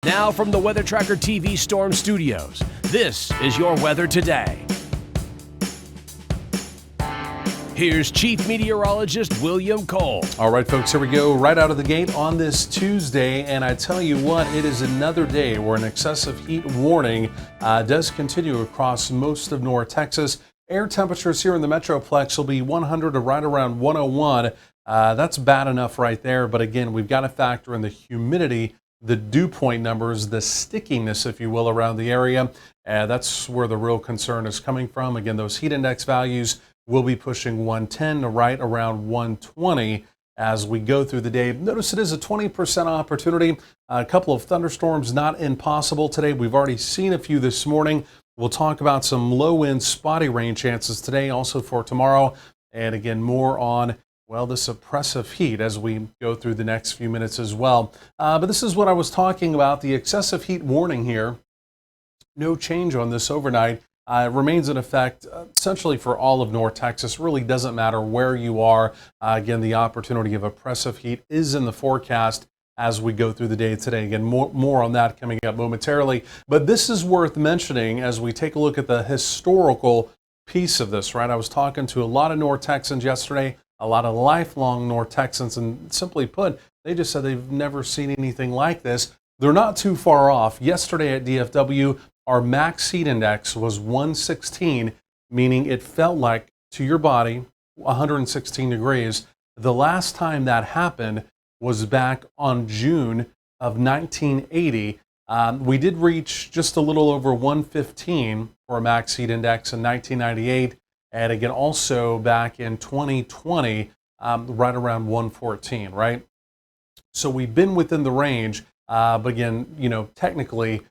Now from the Weather Tracker TV Storm Studios, this is your weather today. Here's Chief Meteorologist William Cole. All right, folks, here we go right out of the gate on this Tuesday. And I tell you what, it is another day where an excessive heat warning does continue across most of North Texas. Air temperatures here in the Metroplex will be 100 to right around 101. That's bad enough right there. But again, we've got to factor in the humidity, the dew point numbers, the stickiness, if you will, around the area. That's where the real concern is coming from. Again, those heat index values will be pushing 110 to right around 120 as we go through the day. Notice it is a 20% opportunity. A couple of thunderstorms not impossible today. We've already seen a few this morning. We'll talk about some low-end spotty rain chances today, also for tomorrow. And again, more on, well, this oppressive heat as we go through the next few minutes as well. But this is what I was talking about, the excessive heat warning here. No change on this overnight. It remains in effect essentially for all of North Texas. Really doesn't matter where you are. Again, the opportunity of oppressive heat is in the forecast as we go through the day today. Again, more on that coming up momentarily. But this is worth mentioning as we take a look at the historical piece of this, right? I was talking to a lot of North Texans yesterday, a lot of lifelong North Texans, and simply put, they just said they've never seen anything like this. They're not too far off. Yesterday at DFW, our max heat index was 116, meaning it felt like to your body 116 degrees. The last time that happened was back on June of 1980. We did reach just a little over 115 for a max heat index in 1998. And again, also back in 2020, right around 114, right? So we've been within the range. But again, technically,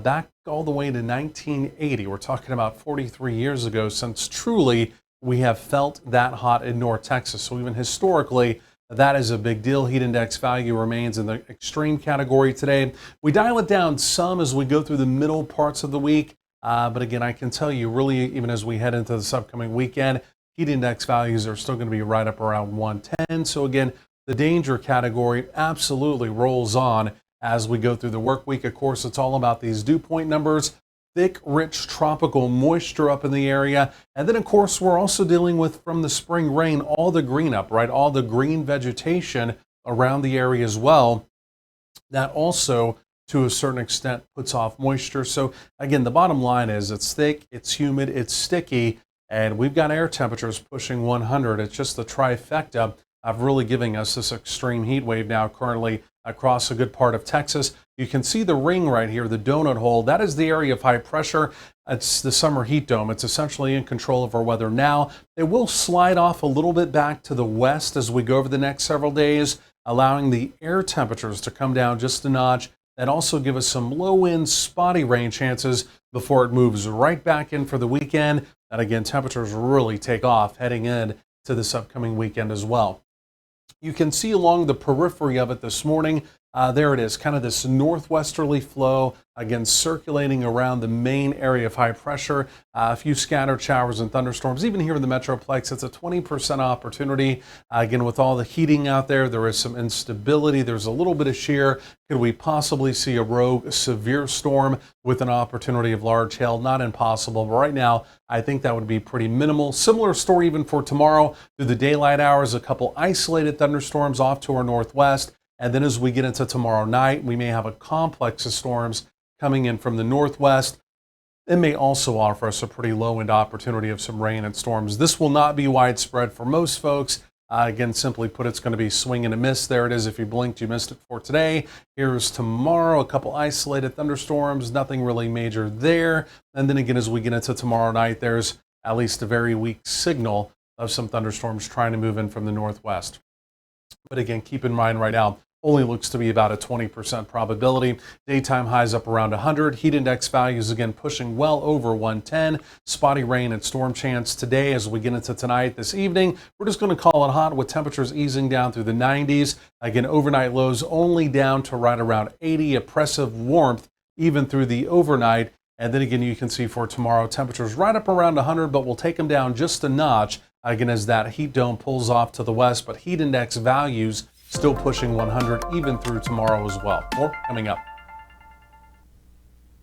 back all the way to 1980. We're talking about 43 years ago since truly we have felt that hot in North Texas. So even historically, that is a big deal. Heat index value remains in the extreme category today. We dial it down some as we go through the middle parts of the week. But again, I can tell you really, even as we head into this upcoming weekend, heat index values are still going to be right up around 110. So again, the danger category absolutely rolls on as we go through the work week. Of course, it's all about these dew point numbers, thick, rich tropical moisture up in the area. And then, of course, we're also dealing with, from the spring rain, all the green up, right? All the green vegetation around the area as well. That also, to a certain extent, puts off moisture. So again, the bottom line is it's thick, it's humid, it's sticky, and we've got air temperatures pushing 100. It's just the trifecta of really giving us this extreme heat wave now currently across a good part of Texas. You can see the ring right here, the donut hole. That is the area of high pressure. It's the summer heat dome. It's essentially in control of our weather now. It will slide off a little bit back to the west as we go over the next several days, allowing the air temperatures to come down just a notch and also give us some low-end spotty rain chances before it moves right back in for the weekend. And again, temperatures really take off heading in to this upcoming weekend as well. You can see along the periphery of it this morning, there it is, kind of this northwesterly flow, again, circulating around the main area of high pressure. A few scattered showers and thunderstorms. Even here in the Metroplex, it's a 20% opportunity. Again, with all the heating out there, there is some instability. There's a little bit of shear. Could we possibly see a rogue severe storm with an opportunity of large hail? Not impossible, but right now, I think that would be pretty minimal. Similar story even for tomorrow. Through the daylight hours, a couple isolated thunderstorms off to our northwest. And then as we get into tomorrow night, we may have a complex of storms coming in from the northwest. It may also offer us a pretty low-end opportunity of some rain and storms. This will not be widespread for most folks. Again, simply put, it's going to be swing and a miss. There it is. If you blinked, you missed it for today. Here's tomorrow, a couple isolated thunderstorms, nothing really major there. And then again, as we get into tomorrow night, there's at least a very weak signal of some thunderstorms trying to move in from the northwest. But again, keep in mind right now, only looks to be about a 20% probability. Daytime highs up around 100. Heat index values again pushing well over 110. Spotty rain and storm chance today as we get into tonight. This evening, we're just going to call it hot with temperatures easing down through the 90s. Again, overnight lows only down to right around 80. Oppressive warmth even through the overnight. And then again, you can see for tomorrow, temperatures right up around 100, but we'll take them down just a notch again as that heat dome pulls off to the west. But heat index values still pushing 100 even through tomorrow as well. More coming up.